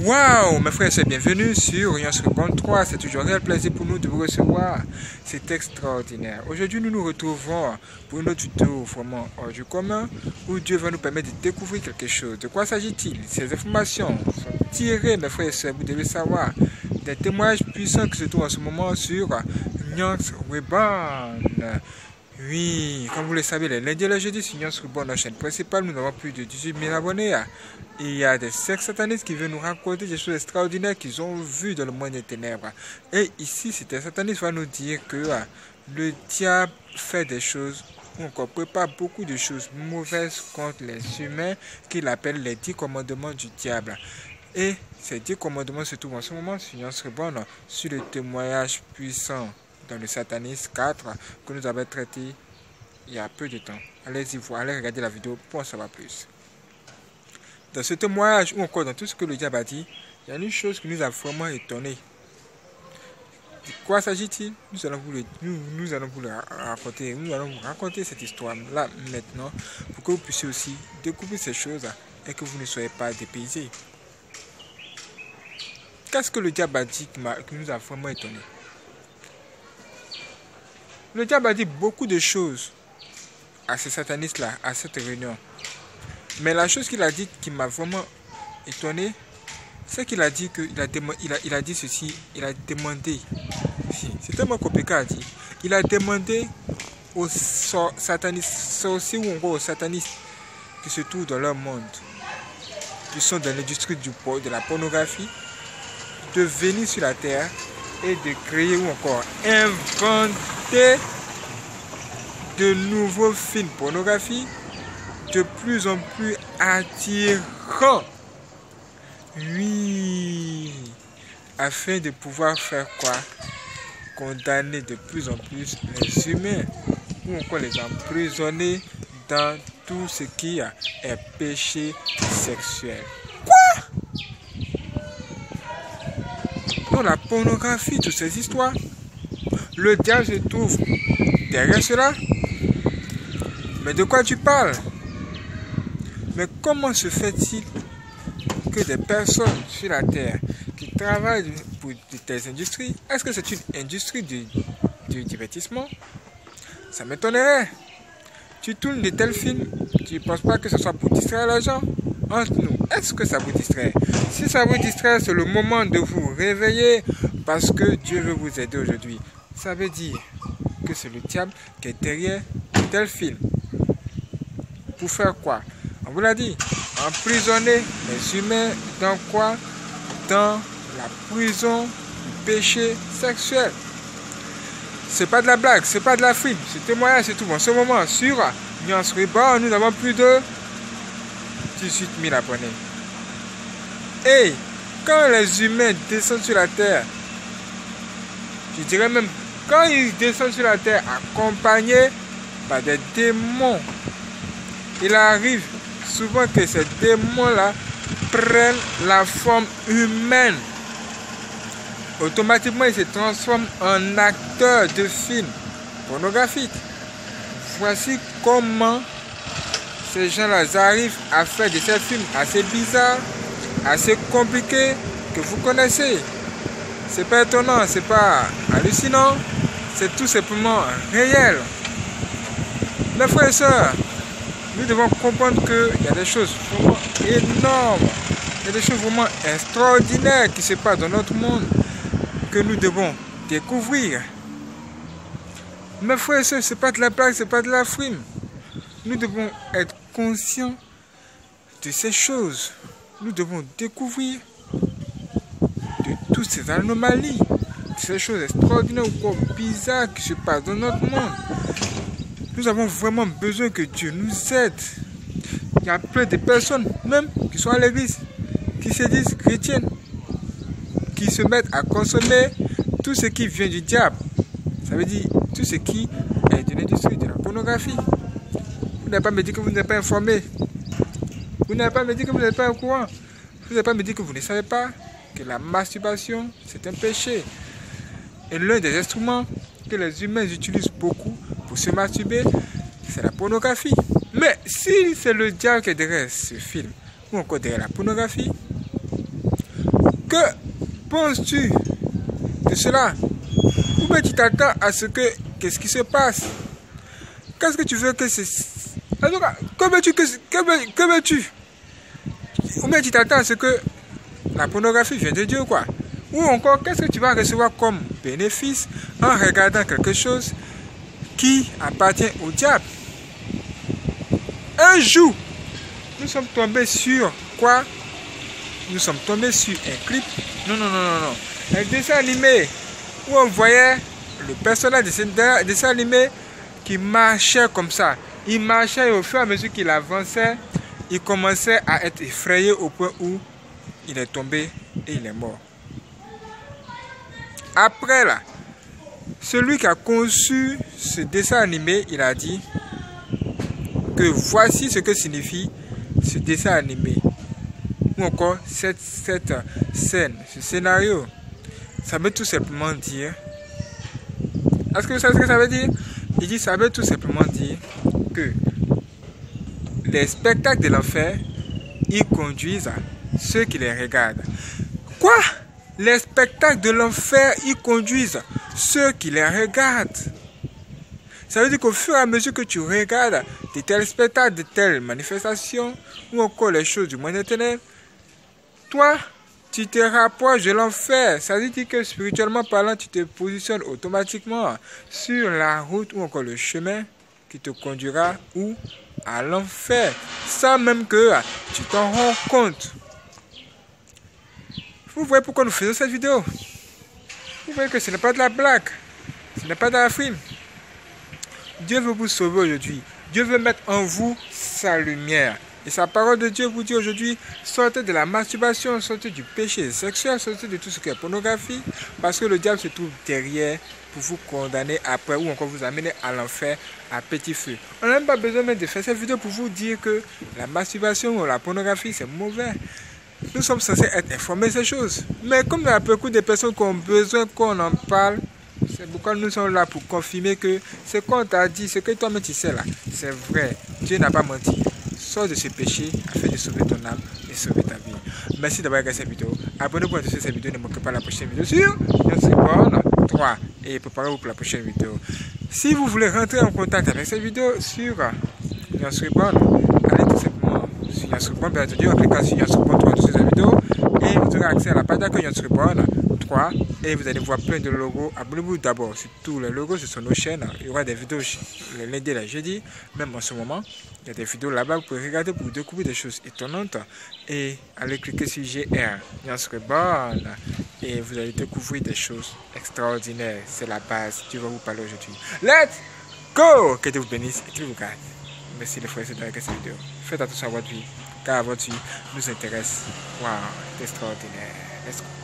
Waouh, mes frères et sœurs, bienvenue sur Union Reborn 3. C'est toujours un réel plaisir pour nous de vous recevoir. C'est extraordinaire. Aujourd'hui, nous nous retrouvons pour une autre vidéo vraiment hors du commun où Dieu va nous permettre de découvrir quelque chose. De quoi s'agit-il? Ces informations sont tirées, mes frères et sœurs, vous devez savoir, des témoignages puissants qui se trouvent en ce moment sur Union Reborn. Oui, comme vous le savez, les lundis et les jeudis sur Union Reborn, la chaîne principale, nous avons plus de 18 000 abonnés. Il y a des sectes satanistes qui viennent nous raconter des choses extraordinaires qu'ils ont vues dans le monde des ténèbres. Et ici, cet sataniste va nous dire que le diable fait des choses, ou encore prépare beaucoup de choses mauvaises contre les humains, qu'il appelle les 10 commandements du diable. Et ces 10 commandements se trouvent en ce moment sur Union Reborn, sur le témoignage puissant dans le Satanisme 4 que nous avons traité il y a peu de temps. Allez-y voir, allez regarder la vidéo pour en savoir plus. Dans ce témoignage ou encore dans tout ce que le diable a dit, il y a une chose qui nous a vraiment étonnés. De quoi s'agit-il? Nous allons vous le raconter. Nous allons vous raconter cette histoire-là maintenant pour que vous puissiez aussi découvrir ces choses et que vous ne soyez pas dépaysés. Qu'est-ce que le diable a dit qui nous a vraiment étonnés? Le diable a dit beaucoup de choses à ces satanistes-là, à cette réunion. Mais la chose qu'il a dit qui m'a vraiment étonné, c'est qu'il a dit il a dit ceci, il a demandé, c'est tellement compliqué à dire, il a demandé aux satanistes, sorciers ou encore aux satanistes qui se trouvent dans leur monde, qui sont dans l'industrie de la pornographie, de venir sur la terre et de créer ou encore inventer de nouveaux films pornographiques de plus en plus attirants. Oui, afin de pouvoir faire quoi? Condamner de plus en plus les humains ou encore les emprisonner dans tout ce qui est péché sexuel. Quoi? Dans la pornographie, toutes ces histoires, le diable se trouve derrière cela. Mais de quoi tu parles? Mais comment se fait-il que des personnes sur la terre qui travaillent pour des industries, est-ce que c'est une industrie du divertissement? Ça m'étonnerait. Tu tournes de tels films, tu ne penses pas que ce soit pour distraire les gens? Entre nous, est-ce que ça vous distrait? Si ça vous distrait, c'est le moment de vous réveiller parce que Dieu veut vous aider aujourd'hui. Ça veut dire que c'est le diable qui est derrière tel film. Pour faire quoi? On vous l'a dit, emprisonner les humains dans quoi? Dans la prison du péché sexuel. C'est pas de la blague, c'est pas de la frime. Ce témoignage se trouve en ce moment sur Union Reborn. Nous avons plus de 18 000 abonnés. Et quand les humains descendent sur la terre, je dirais même quand ils descendent sur la terre accompagnés par des démons, il arrive souvent que ces démons-là prennent la forme humaine. Automatiquement, ils se transforment en acteurs de films pornographiques. Voici comment ces gens-là arrivent à faire de ces films assez bizarres, assez compliqués, que vous connaissez. C'est pas étonnant, c'est pas hallucinant, c'est tout simplement réel. Mes frères et sœurs, nous devons comprendre qu'il y a des choses vraiment énormes, il y a des choses vraiment extraordinaires qui se passent dans notre monde que nous devons découvrir. Mes frères et sœurs, ce n'est pas de la blague, ce n'est pas de la frime. Nous devons être conscients de ces choses. Nous devons découvrir de toutes ces anomalies, de ces choses extraordinaires ou quoi bizarres qui se passent dans notre monde. Nous avons vraiment besoin que Dieu nous aide. Il y a plein de personnes, même qui sont à l'église, qui se disent chrétiennes, qui se mettent à consommer tout ce qui vient du diable. Ça veut dire tout ce qui est de l'industrie de la pornographie. Vous n'allez pas me dire que vous n'êtes pas informé. Vous n'allez pas me dire que vous n'êtes pas au courant. Vous n'allez pas me dire que vous ne savez pas que la masturbation, c'est un péché. Et l'un des instruments que les humains utilisent beaucoup pour se masturber, c'est la pornographie. Mais si c'est le diable qui est derrière ce film, ou encore derrière la pornographie, Que penses-tu de cela? Ou bien tu t'attends à ce que... Qu'est-ce qui se passe? Qu'est-ce que tu veux que c'est... En tout cas, que veux-tu? Ou bien tu t'attends à ce que la pornographie vienne de Dieu, quoi. Ou encore, qu'est-ce que tu vas recevoir comme bénéfice en regardant quelque chose qui appartient au diable? Un jour, nous sommes tombés sur quoi? Nous sommes tombés sur un clip. Non. Un dessin animé où on voyait le personnage de dessin animé qui marchait comme ça. Il marchait et au fur et à mesure qu'il avançait, il commençait à être effrayé au point où il est tombé et il est mort. Après là, celui qui a conçu ce dessin animé, il a dit que voici ce que signifie ce dessin animé. Ou encore cette scène, ce scénario. Ça veut tout simplement dire... Est-ce que vous savez ce que ça veut dire? Il dit ça veut tout simplement dire que les spectacles de l'enfer, ils conduisent à ceux qui les regardent. Quoi? Les spectacles de l'enfer, ils conduisent ceux qui les regardent. Ça veut dire qu'au fur et à mesure que tu regardes de tels spectacles, de telles manifestations, ou encore les choses du monde éternel, toi, tu te rapproches de l'enfer. Ça veut dire que spirituellement parlant, tu te positionnes automatiquement sur la route ou encore le chemin qui te conduira où? À l'enfer. Sans même que tu t'en rends compte. Vous voyez pourquoi nous faisons cette vidéo? Vous voyez que ce n'est pas de la blague. Ce n'est pas de la frime. Dieu veut vous sauver aujourd'hui. Dieu veut mettre en vous sa lumière. Et sa parole de Dieu vous dit aujourd'hui, sortez de la masturbation, sortez du péché sexuel, sortez de tout ce qui est pornographie, parce que le diable se trouve derrière pour vous condamner après ou encore vous amener à l'enfer à petit feu. On n'a même pas besoin même de faire cette vidéo pour vous dire que la masturbation ou la pornographie c'est mauvais. Nous sommes censés être informés de ces choses. Mais comme il y a beaucoup de personnes qui ont besoin qu'on en parle, c'est pourquoi nous sommes là pour confirmer que ce qu'on t'a dit, ce que toi-même tu sais là, c'est vrai. Dieu n'a pas menti. Sors de ce péché afin de sauver ton âme et sauver ta vie. Merci d'avoir regardé cette vidéo. Abonnez-vous à cette vidéo. Ne manquez pas la prochaine vidéo sur Yansreborn 3. Et préparez-vous pour la prochaine vidéo. Si vous voulez rentrer en contact avec cette vidéo sur Yansreborn, allez tout simplement sur Yansreborn. Bien entendu, en cliquant sur Yansreborn 3 de cette vidéo. Et vous aurez accès à la page d'accueil Yansreborn 3. Et vous allez voir plein de logos. Abonnez-vous d'abord sur tous les logos. Ce sont nos chaînes. Il y aura des vidéos le lundi et le jeudi. Même en ce moment. Il y a des vidéos là-bas, vous pouvez regarder pour découvrir des choses étonnantes. Et allez cliquer sur GR, Yansreborn, et vous allez découvrir des choses extraordinaires. C'est la base, Dieu va vous parler aujourd'hui. Let's go! Que Dieu vous bénisse et qu'il vous garde. Merci les frères et sœurs d'avoir regardé cette vidéo. Faites attention à votre vie, car votre vie nous intéresse. Waouh, c'est extraordinaire. Let's go.